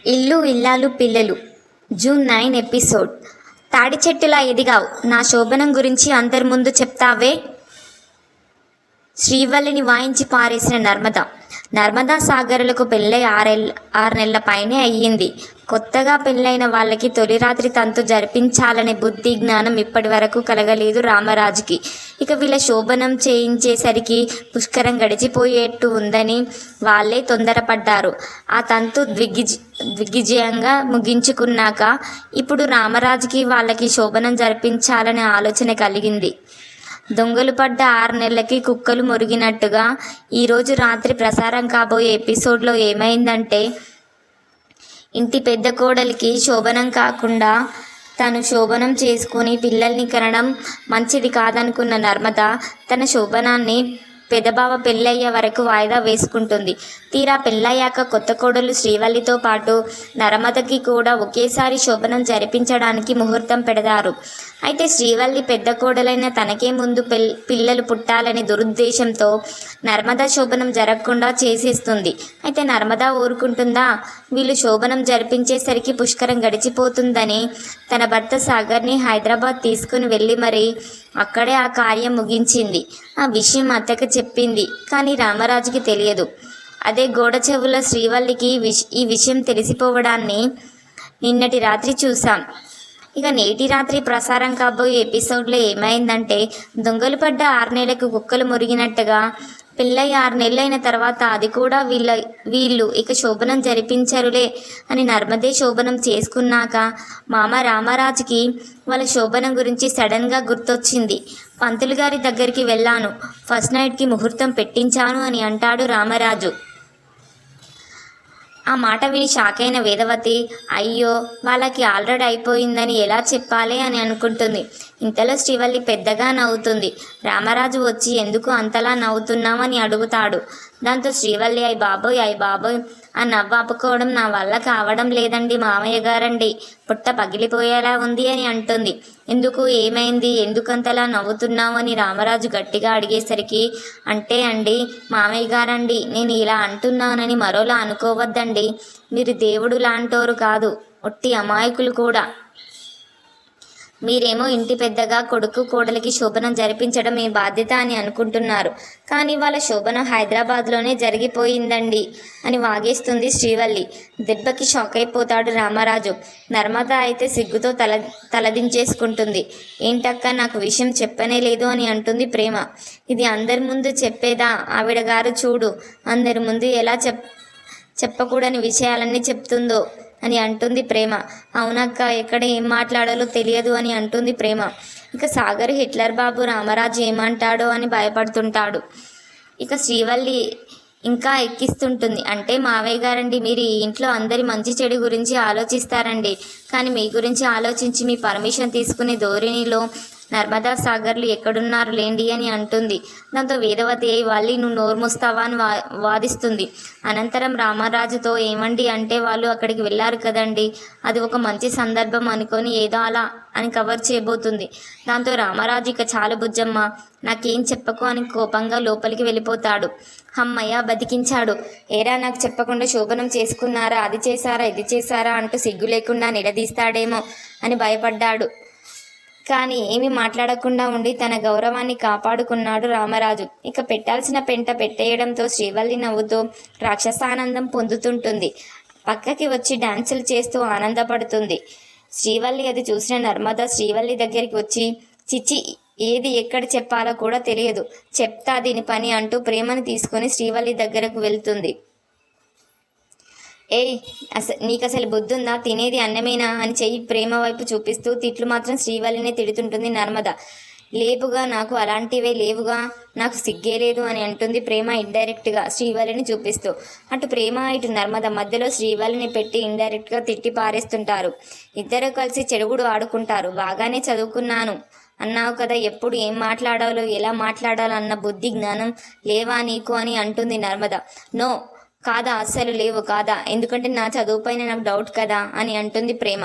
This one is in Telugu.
ఇల్లు ఇల్లాలు పిల్లలు జూన్ 9 ఎపిసోడ్. తాడి చెట్టులా ఎదిగావు, నా శోభనం గురించి అందరి ముందు చెప్తావే? శ్రీవల్లిని వాయించి పారేసిన నర్మదా సాగరులకు పెళ్ళై 6 నెలల పైనే అయ్యింది. కొత్తగా పెళ్ళైన వాళ్ళకి తొలి రాత్రి తంతు జరిపించాలనే బుద్ధి జ్ఞానం ఇప్పటి వరకు కలగలేదు రామరాజుకి. ఇక వీళ్ళ శోభనం చేయించేసరికి పుష్కరం గడిచిపోయేట్టు ఉందని వాళ్ళే తొందరపడ్డారు. ఆ తంతు దిగ్విజయంగా ముగించుకున్నాక ఇప్పుడు రామరాజుకి వాళ్ళకి శోభనం జరిపించాలనే ఆలోచన కలిగింది. దొంగలు పడ్డ 6 నెలలకి కుక్కలు మురిగినట్టుగా ఈరోజు రాత్రి ప్రసారం కాబోయే ఎపిసోడ్లో ఏమైందంటే, ఇంటి పెద్ద కోడలికి శోభనం కాకుండా తను శోభనం చేసుకుని పిల్లల్ని కనడం మంచిది కాదనుకున్న నర్మద తన శోభనాన్ని పెదబావ పెళ్ళయ్యే వరకు వాయిదా వేసుకుంటుంది. తీరా పెళ్ళయ్యాక కొత్త కోడలు శ్రీవల్లితో పాటు నర్మదకి కూడా ఒకేసారి శోభనం జరిపించడానికి ముహూర్తం పెడతారు. అయితే శ్రీవల్లి పెద్ద కోడలైన తనకే ముందు పిల్లలు పుట్టాలని దురుద్దేశంతో నర్మదా శోభనం జరగకుండా చేసేస్తుంది. అయితే నర్మదా ఊరుకుంటుందా? వీళ్ళు శోభనం జరిపించేసరికి పుష్కరం గడిచిపోతుందని తన భర్త సాగర్ని హైదరాబాద్ తీసుకుని వెళ్ళి మరి అక్కడే ఆ కార్యం ముగించింది. ఆ విషయం అత్తకి చెప్పింది, కానీ రామరాజుకి తెలియదు. అదే గోడ చెవుల శ్రీవల్లికి ఈ విషయం తెలిసిపోవడాన్ని నిన్నటి రాత్రి చూసాం. ఇక నేటి రాత్రి ప్రసారం కాబోయే ఎపిసోడ్లో ఏమైందంటే, దొంగలు పడ్డ 6 నెలలకు కుక్కలు మురిగినట్టుగా పెళ్ళై 6 నెలలైన తర్వాత అది కూడా వీళ్ళు ఇక శోభనం జరిపించరులే అని నర్మదే శోభనం చేసుకున్నాక మామ రామరాజుకి వాళ్ళ శోభనం గురించి సడన్గా గుర్తొచ్చింది. పంతులు గారి దగ్గరికి వెళ్ళాను, ఫస్ట్ నైట్కి ముహూర్తం పెట్టించాను అని అంటాడు రామరాజు. ఆ మాట విని షాక్ అయిన వేదవతి, అయ్యో వాళ్ళకి ఆల్రెడీ అయిపోయిందని ఎలా చెప్పాలి అని అనుకుంటుంది. ఇంతలో శ్రీవల్లి పెద్దగా నవ్వుతుంది. రామరాజు వచ్చి ఎందుకు అంతలా నవ్వుతున్నామని అడుగుతాడు. దాంతో శ్రీవల్లి అయ్య బాబోయ్ ఆ నవ్వు ఆపుకోవడం నా వల్ల కావడం లేదండి మామయ్య గారండి, పుట్ట పగిలిపోయేలా ఉంది అని అంటుంది. ఎందుకు, ఏమైంది, ఎందుకంతలా నవ్వుతున్నావు అని రామరాజు గట్టిగా అడిగేసరికి, అంటే అండి మామయ్య గారండి, నేను ఇలా అంటున్నానని మరోలా అనుకోవద్దండి, మీరు దేవుడు లాంటోరు కాదు, ఒట్టి అమాయకులు కూడా. మీరేమో ఇంటి పెద్దగా కొడుకు కోడలికి శోభనం జరిపించడం మీ బాధ్యత అని అనుకుంటున్నారు, కానీ వాళ్ళ శోభనం హైదరాబాద్లోనే జరిగిపోయిందండి అని వాగేస్తుంది శ్రీవల్లి. దెబ్బకి షాక్ అయిపోతాడు రామరాజు. నర్మద అయితే సిగ్గుతో తలదించేసుకుంటుంది. ఏంటక్క, నాకు విషయం చెప్పనే లేదు అని అంటుంది ప్రేమ. ఇది అందరి ముందు చెప్పేదా ఆవిడ గారు, చూడు అందరి ముందు ఎలా చెప్పకూడని విషయాలన్నీ చెప్తుందో అని అంటుంది ప్రేమ. అవునక్క, ఎక్కడ ఏం మాట్లాడాలో తెలియదు అని అంటుంది ప్రేమ. ఇక సాగర్ హిట్లర్ బాబు రామరాజు ఏమంటాడో అని భయపడుతుంటాడు. ఇక శ్రీవల్లి ఇంకా ఎక్కిస్తుంటుంది. అంటే మావయ్య గారండి, మీరు ఈ ఇంట్లో అందరి మంచి చెడు గురించి ఆలోచిస్తారండి, కానీ మీ గురించి ఆలోచించి మీ పర్మిషన్ తీసుకునే ధోరణిలో నర్మదా సాగర్లు ఎక్కడున్నారు లేండి అని అంటుంది. దాంతో వేదవతి వాళ్ళి నువ్వు నోరు మూస్తావా అని వాదిస్తుంది. అనంతరం రామరాజుతో, ఏమండి అంటే వాళ్ళు అక్కడికి వెళ్ళారు కదండి, అది ఒక మంచి సందర్భం అనుకొని ఏదో అలా అని కవర్ చేయబోతుంది. దాంతో రామరాజు ఇక చాలు బుజ్జమ్మ, నాకేం చెప్పకు అని కోపంగా లోపలికి వెళ్ళిపోతాడు. అమ్మయ్య, బతికించాడు. ఏరా, నాకు చెప్పకుండా శోభనం చేసుకున్నారా, అది చేశారా ఇది చేశారా అంటూ సిగ్గు లేకుండా నిలదీస్తాడేమో అని భయపడ్డాడు. కానీ ఏమీ మాట్లాడకుండా ఉండి తన గౌరవాన్ని కాపాడుకున్నాడు రామరాజు. ఇక పెట్టాల్సిన పెంట పెట్టేయడంతో శ్రీవల్లి నవ్వుతూ రాక్షసానందం పొందుతుంటుంది. పక్కకి వచ్చి డాన్సులు చేస్తూ ఆనందపడుతుంది. శ్రీవల్లి అది చూసిన నర్మద శ్రీవల్లి దగ్గరికి వచ్చి, చిచ్చి, ఏది ఎక్కడ చెప్పాలో కూడా తెలియదు, చెప్తా దీని పని అంటూ ప్రేమను తీసుకొని శ్రీవల్లి దగ్గరకు వెళ్తుంది. ఏయ్, నీకు అసలు బుద్ధుందా, తినేది అన్నమేనా అని చెయ్యి ప్రేమ వైపు చూపిస్తూ తిట్లు మాత్రం శ్రీవల్లినే తిడుతుంటుంది నర్మద. లేవుగా, నాకు అలాంటివే లేవుగా, నాకు సిగ్గే లేదు అని అంటుంది ప్రేమ ఇండైరెక్ట్గా శ్రీవల్లిని చూపిస్తూ. అటు ప్రేమ ఇటు నర్మద మధ్యలో శ్రీవల్లిని పెట్టి ఇండైరెక్ట్గా తిట్టి పారేస్తుంటారు. ఇద్దరు కలిసి చెడుగుడు ఆడుకుంటారు. బాగానే చదువుకున్నాను అన్నావు కదా, ఎప్పుడు ఏం మాట్లాడాలో ఎలా మాట్లాడాలో అన్న బుద్ధి జ్ఞానం లేవా నీకు అని అంటుంది నర్మద. నో కాదా, అస్సలు లేవు కాదా, ఎందుకంటే నా చదువుపైన నాకు డౌట్ కదా అని అంటుంది ప్రేమ.